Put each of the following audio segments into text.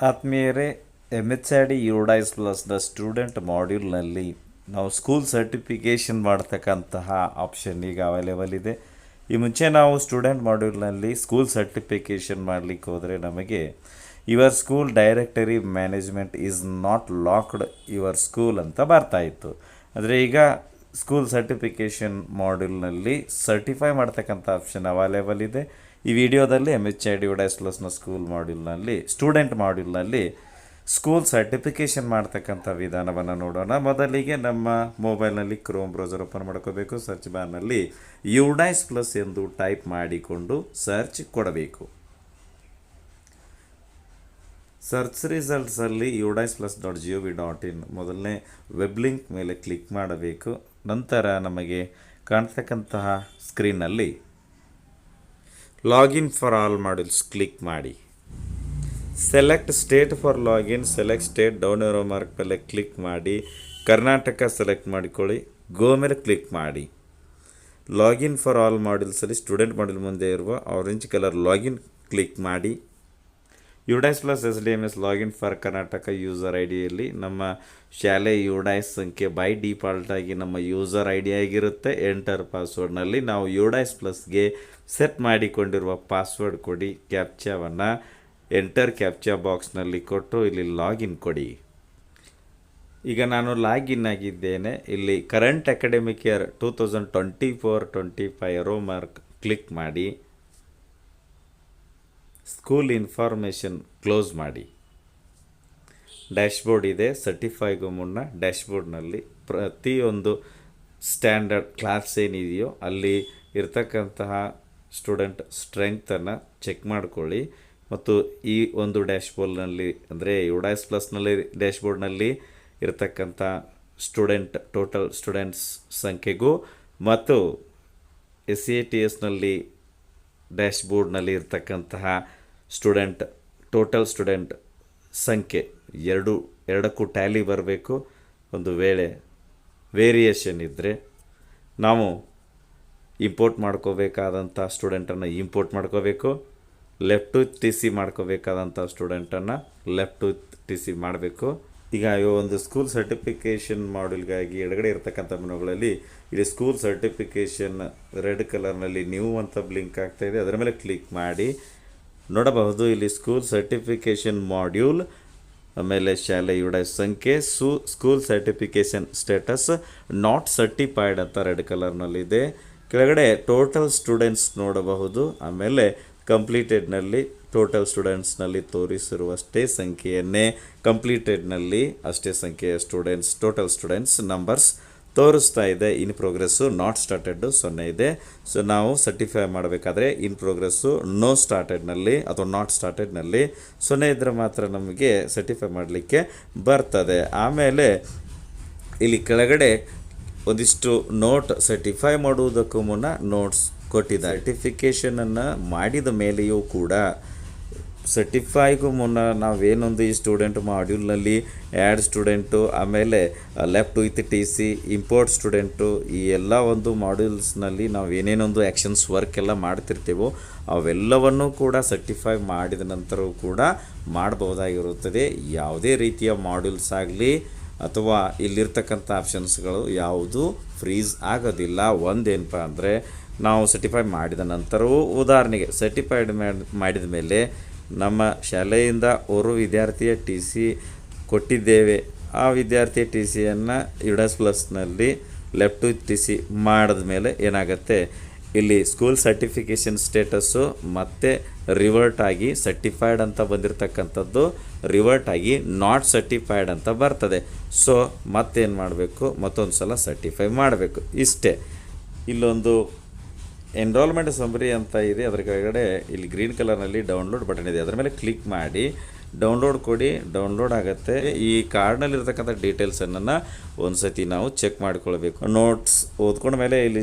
ಆತ್ಮೀಯರೇ, MHID UDISE ಪ್ಲಸ್ನ student ಮಾಡ್ಯೂಲ್ನಲ್ಲಿ ನಾವು ಸ್ಕೂಲ್ ಸರ್ಟಿಫಿಕೇಷನ್ ಮಾಡ್ತಕ್ಕಂತಹ ಆಪ್ಷನ್ ಈಗ ಅವೈಲೇಬಲ್ ಇದೆ. ಈ ಮುಂಚೆ ನಾವು ಸ್ಟೂಡೆಂಟ್ ಮಾಡ್ಯೂಲ್ನಲ್ಲಿ ಸ್ಕೂಲ್ ಸರ್ಟಿಫಿಕೇಷನ್ ಮಾಡಲಿಕ್ಕೆ ಹೋದರೆ ನಮಗೆ your school directory management is not locked your school ಅಂತ ಬರ್ತಾಯಿತ್ತು. ಆದರೆ ಈಗ ಸ್ಕೂಲ್ ಸರ್ಟಿಫಿಕೇಷನ್ ಮಾಡ್ಯೂಲ್ನಲ್ಲಿ ಸರ್ಟಿಫೈ ಮಾಡ್ತಕ್ಕಂಥ ಆಪ್ಷನ್ ಅವೈಲೇಬಲ್ ಇದೆ. ಈ ವಿಡಿಯೋದಲ್ಲಿ MHID ಯುಡೈಸ್ ಪ್ಲಸ್ನ ಸ್ಕೂಲ್ ಮಾಡ್ಯೂಲ್ನಲ್ಲಿ ಸ್ಟೂಡೆಂಟ್ ಮಾಡ್ಯೂಲ್ನಲ್ಲಿ ಸ್ಕೂಲ್ ಸರ್ಟಿಫಿಕೇಷನ್ ಮಾಡ್ತಕ್ಕಂಥ ವಿಧಾನವನ್ನು ನೋಡೋಣ. ಮೊದಲಿಗೆ ನಮ್ಮ ಮೊಬೈಲ್ನಲ್ಲಿ ಕ್ರೋಮ್ ಬ್ರೌಸರ್ ಓಪನ್ ಮಾಡ್ಕೋಬೇಕು. ಸರ್ಚ್ ಬಾರ್ನಲ್ಲಿ ಯುಡೈಸ್ ಪ್ಲಸ್ ಎಂದು ಟೈಪ್ ಮಾಡಿಕೊಂಡು ಸರ್ಚ್ ಕೊಡಬೇಕು. ಸರ್ಚ್ ರಿಸಲ್ಟ್ಸಲ್ಲಿ udais+.gov.in ಮೊದಲನೇ ವೆಬ್ ಲಿಂಕ್ ಮೇಲೆ ಕ್ಲಿಕ್ ಮಾಡಬೇಕು. ನಂತರ ನಮಗೆ ಕಾಣ್ತಕ್ಕಂತಹ ಸ್ಕ್ರೀನ್ನಲ್ಲಿ login for all modules click ಮಾಡಿ. Select state for login, select state down arrow mark ಮೇಲೆ ಕ್ಲಿಕ್ ಮಾಡಿ. ಕರ್ನಾಟಕ ಸೆಲೆಕ್ಟ್ ಮಾಡಿಕೊಳ್ಳಿ. ಗೋ ಮೇಲೆ ಕ್ಲಿಕ್ ಮಾಡಿ. ಲಾಗಿನ್ ಫಾರ್ ಆಲ್ ಮಾಡ್ಯೂಲ್ಸಲ್ಲಿ ಸ್ಟೂಡೆಂಟ್ ಮಾಡ್ಯೂಲ್ ಮುಂದೆ ಇರುವ ಆರೆಂಜ್ ಕಲರ್ ಲಾಗಿನ್ ಕ್ಲಿಕ್ ಮಾಡಿ. UDISE plus SDMS login for Karnataka user ಐಡಿಯಲ್ಲಿ ನಮ್ಮ ಶಾಲೆ ಯುಡೈಸ್ ಸಂಖ್ಯೆ ಬೈ ಡಿಫಾಲ್ಟಾಗಿ ನಮ್ಮ ಯೂಸರ್ ಐ ಡಿ ಆಗಿರುತ್ತೆ. ಎಂಟರ್ ಪಾಸ್ವರ್ಡ್ನಲ್ಲಿ ನಾವು ಯುಡೈಸ್ ಪ್ಲಸ್ಗೆ ಸೆಟ್ ಮಾಡಿಕೊಂಡಿರುವ ಪಾಸ್ವರ್ಡ್ ಕೊಡಿ. ಕ್ಯಾಪ್ಚಾವನ್ನು ಎಂಟರ್ ಕ್ಯಾಪ್ಚಾ ಬಾಕ್ಸ್ನಲ್ಲಿ ಕೊಟ್ಟು ಇಲ್ಲಿ ಲಾಗಿನ್ ಕೊಡಿ. ಈಗ ನಾನು ಲಾಗಿನ್ ಆಗಿದ್ದೇನೆ. ಇಲ್ಲಿ current academic year 2024-25 row mark click ಮಾಡಿ. ಸ್ಕೂಲ್ ಇನ್ಫಾರ್ಮೇಷನ್ ಕ್ಲೋಸ್ ಮಾಡಿ. ಡ್ಯಾಶ್ಬೋರ್ಡ್ ಇದೆ. ಸರ್ಟಿಫೈಗೂ ಮುನ್ನ ಡ್ಯಾಶ್ಬೋರ್ಡ್ನಲ್ಲಿ ಪ್ರತಿಯೊಂದು ಸ್ಟ್ಯಾಂಡರ್ಡ್ ಕ್ಲಾಸ್ ಏನಿದೆಯೋ ಅಲ್ಲಿ ಇರ್ತಕ್ಕಂತಹ ಸ್ಟೂಡೆಂಟ್ ಸ್ಟ್ರೆಂಗ್ತನ್ನು ಚೆಕ್ ಮಾಡ್ಕೊಳ್ಳಿ. ಮತ್ತು ಈ ಒಂದು ಡ್ಯಾಶ್ಬೋರ್ಡ್ನಲ್ಲಿ ಅಂದರೆ ಯುಡೈಸ್ ಪ್ಲಸ್ನಲ್ಲಿ ಡ್ಯಾಶ್ಬೋರ್ಡ್ನಲ್ಲಿ ಇರತಕ್ಕಂಥ ಟೋಟಲ್ ಸ್ಟೂಡೆಂಟ್ಸ್ ಸಂಖ್ಯೆಗೂ ಮತ್ತು SCATSನಲ್ಲಿ ಡ್ಯಾಶ್ಬೋರ್ಡ್ನಲ್ಲಿ ಇರ್ತಕ್ಕಂತಹ ಟೋಟಲ್ ಸ್ಟೂಡೆಂಟ್ ಸಂಖ್ಯೆ ಎರಡಕ್ಕೂ ಟ್ಯಾಲಿ ಬರಬೇಕು. ಒಂದು ವೇಳೆ ವೇರಿಯೇಷನ್ ಇದ್ದರೆ ನಾವು ಇಂಪೋರ್ಟ್ ಮಾಡ್ಕೋಬೇಕಾದಂಥ ಸ್ಟೂಡೆಂಟನ್ನು ಇಂಪೋರ್ಟ್ ಮಾಡ್ಕೋಬೇಕು. ಲೆಫ್ಟ್ ಟು TC ಮಾಡ್ಕೋಬೇಕಾದಂಥ ಸ್ಟೂಡೆಂಟನ್ನು ಲೆಫ್ಟ್ ಟು TC ಮಾಡಬೇಕು. ಈಗ ಒಂದು ಸ್ಕೂಲ್ ಸರ್ಟಿಫಿಕೇಷನ್ ಮಾಡ್ಯೂಲ್ಗಾಗಿ ಎಡಗಡೆ ಇರತಕ್ಕಂಥ ಮೆನುಗಳಲ್ಲಿ ಇಲ್ಲಿ ಸ್ಕೂಲ್ ಸರ್ಟಿಫಿಕೇಷನ್ ರೆಡ್ ಕಲರ್ನಲ್ಲಿ ನ್ಯೂ ಅಂತ ಬ್ಲಿಂಕ್ ಆಗ್ತಾಯಿದೆ. ಅದರ ಮೇಲೆ ಕ್ಲಿಕ್ ಮಾಡಿ ನೋಡಬಹುದು. ಇಲ್ಲಿ ಸ್ಕೂಲ್ ಸರ್ಟಿಫಿಕೇಷನ್ ಮಾಡ್ಯೂಲ್, ಆಮೇಲೆ ಶಾಲೆ ಯುಡೈಸ್ ಸಂಖ್ಯೆ, school certification status not certified ಅಂತ ರೆಡ್ ಕಲರ್ನಲ್ಲಿದೆ. ಕೆಳಗಡೆ ಟೋಟಲ್ ಸ್ಟೂಡೆಂಟ್ಸ್ ನೋಡಬಹುದು. ಆಮೇಲೆ ಕಂಪ್ಲೀಟೆಡ್ನಲ್ಲಿ ಟೋಟಲ್ ಸ್ಟೂಡೆಂಟ್ಸ್ನಲ್ಲಿ ತೋರಿಸಿರುವಷ್ಟೇ ಸಂಖ್ಯೆಯನ್ನೇ ಕಂಪ್ಲೀಟೆಡ್ನಲ್ಲಿ ಅಷ್ಟೇ ಸಂಖ್ಯೆಯ ಟೋಟಲ್ ಸ್ಟೂಡೆಂಟ್ಸ್ ನಂಬರ್ಸ್ ತೋರಿಸ್ತಾ ಇದೆ. ಇನ್ ಪ್ರೋಗ್ರೆಸ್ಸು ನಾಟ್ ಸ್ಟಾರ್ಟೆಡ್ಡು 0 ಇದೆ. ಸೊ ನಾವು ಸರ್ಟಿಫೈ ಮಾಡಬೇಕಾದ್ರೆ ಇನ್ ಪ್ರೋಗ್ರೆಸ್ಸು ನೋ ಸ್ಟಾರ್ಟೆಡ್ನಲ್ಲಿ ಅಥವಾ ನಾಟ್ ಸ್ಟಾರ್ಟೆಡ್ನಲ್ಲಿ 0 ಇದ್ದರೆ ಮಾತ್ರ ನಮಗೆ ಸರ್ಟಿಫೈ ಮಾಡಲಿಕ್ಕೆ ಬರ್ತದೆ. ಆಮೇಲೆ ಇಲ್ಲಿ ಕೆಳಗಡೆ ಒಂದಿಷ್ಟು ನೋಟ್ ಸರ್ಟಿಫೈ ಮಾಡುವುದಕ್ಕೂ ಮುನ್ನ ನೋಟ್ಸ್ ಕೊಟ್ಟಿದ್ದಾರೆ. ಸರ್ಟಿಫಿಕೇಷನನ್ನು ಮಾಡಿದ ಮೇಲೆಯೂ ಕೂಡ ಸರ್ಟಿಫೈಗೂ ಮುನ್ನ ನಾವೇನೊಂದು ಈ ಸ್ಟೂಡೆಂಟ್ ಮಾಡ್ಯೂಲ್ನಲ್ಲಿ ಆ್ಯಡ್ ಸ್ಟೂಡೆಂಟು, ಆಮೇಲೆ left with TC, import student, ಈ ಎಲ್ಲ ಒಂದು ಮಾಡ್ಯೂಲ್ಸ್ನಲ್ಲಿ ನಾವು ಏನೇನೊಂದು ಆ್ಯಕ್ಷನ್ಸ್ ವರ್ಕ್ ಎಲ್ಲ ಮಾಡ್ತಿರ್ತೀವೋ ಅವೆಲ್ಲವನ್ನೂ ಕೂಡ ಸರ್ಟಿಫೈ ಮಾಡಿದ ನಂತರವೂ ಕೂಡ ಮಾಡಬಹುದಾಗಿರುತ್ತದೆ. ಯಾವುದೇ ರೀತಿಯ ಮಾಡ್ಯೂಲ್ಸ್ ಆಗಲಿ ಅಥವಾ ಇಲ್ಲಿರ್ತಕ್ಕಂಥ ಆಪ್ಷನ್ಸ್ಗಳು ಯಾವುದು ಫ್ರೀಸ್ ಆಗೋದಿಲ್ಲ. ಒಂದೇನಪ್ಪ ಅಂದರೆ ನಾವು ಸರ್ಟಿಫೈ ಮಾಡಿದ ನಂತರವೂ, ಉದಾಹರಣೆಗೆ ಸರ್ಟಿಫೈಡ್ ಮಾಡಿದ ಮೇಲೆ ನಮ್ಮ ಶಾಲೆಯಿಂದ ಓರ್ವ ವಿದ್ಯಾರ್ಥಿಯ TC ಕೊಟ್ಟಿದ್ದೇವೆ. ಆ ವಿದ್ಯಾರ್ಥಿಯ TCಯನ್ನು ಯುಡೈಸ್ ಪ್ಲಸ್ನಲ್ಲಿ ಲೆಫ್ಟ್ ಟು TC ಮಾಡಿದ ಮೇಲೆ ಏನಾಗುತ್ತೆ, ಇಲ್ಲಿ ಸ್ಕೂಲ್ ಸರ್ಟಿಫಿಕೇಷನ್ ಸ್ಟೇಟಸ್ಸು ಮತ್ತೆ ರಿವರ್ಟ್ ಆಗಿ ಸರ್ಟಿಫೈಡ್ ಅಂತ ಬಂದಿರತಕ್ಕಂಥದ್ದು ರಿವರ್ಟ್ ಆಗಿ ನಾಟ್ ಸರ್ಟಿಫೈಡ್ ಅಂತ ಬರ್ತದೆ. ಸೊ ಮತ್ತೇನು ಮಾಡಬೇಕು, ಮತ್ತೊಂದು ಸಲ ಸರ್ಟಿಫೈ ಮಾಡಬೇಕು. ಇಷ್ಟೇ. ಇಲ್ಲೊಂದು ಎನ್ರೋಲ್ಮೆಂಟ್ ಸಮ್ಮರಿ ಅಂತ ಇದೆ. ಅದರ ಕೆಳಗಡೆ ಇಲ್ಲಿ ಗ್ರೀನ್ ಕಲರ್ನಲ್ಲಿ ಡೌನ್ಲೋಡ್ ಬಟನ್ ಇದೆ. ಅದರ ಮೇಲೆ ಕ್ಲಿಕ್ ಮಾಡಿ ಡೌನ್ಲೋಡ್ ಕೊಡಿ. ಡೌನ್ಲೋಡ್ ಆಗುತ್ತೆ. ಈ ಕಾರ್ಡ್ನಲ್ಲಿರ್ತಕ್ಕಂಥ ಡೀಟೇಲ್ಸನ್ನು ಒಂದು ಸತಿ ನಾವು ಚೆಕ್ ಮಾಡಿಕೊಳ್ಬೇಕು. ನೋಟ್ಸ್ ಓದ್ಕೊಂಡ ಮೇಲೆ ಇಲ್ಲಿ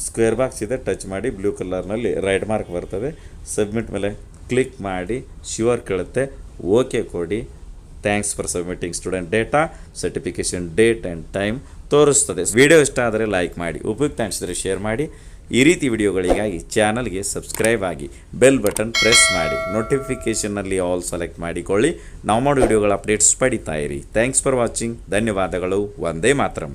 ಸ್ಕ್ವೇರ್ ಬಾಕ್ಸ್ ಇದೆ, ಟಚ್ ಮಾಡಿ ಬ್ಲೂ ಕಲರ್ನಲ್ಲಿ ರೈಟ್ ಮಾರ್ಕ್ ಬರ್ತದೆ. ಸಬ್ಮಿಟ್ ಮೇಲೆ ಕ್ಲಿಕ್ ಮಾಡಿ ಶ್ಯೂರ್ ಕೇಳುತ್ತೆ, ಓಕೆ ಕೊಡಿ. Thanks for submitting student data, certification date and time ತೋರಿಸ್ತದೆ. ವಿಡಿಯೋ ಇಷ್ಟ ಆದರೆ ಲೈಕ್ ಮಾಡಿ, ಉಪಯುಕ್ತ ಅನಿಸಿದರೆ ಶೇರ್ ಮಾಡಿ. ಈ ರೀತಿ ವಿಡಿಯೋಗಳಿಗಾಗಿ ಚಾನಲ್ಗೆ ಸಬ್ಸ್ಕ್ರೈಬ್ ಆಗಿ ಬೆಲ್ ಬಟನ್ ಪ್ರೆಸ್ ಮಾಡಿ ನೋಟಿಫಿಕೇಷನ್ನಲ್ಲಿ ಆಲ್ ಸೆಲೆಕ್ಟ್ ಮಾಡಿಕೊಳ್ಳಿ. ನಾವು ಮಾಡೋ ವಿಡಿಯೋಗಳ ಅಪ್ಡೇಟ್ಸ್ ಪಡಿತಾ ಇರಿ. Thanks for watching. ಧನ್ಯವಾದಗಳು. ವಂದೇ ಮಾತರಂ.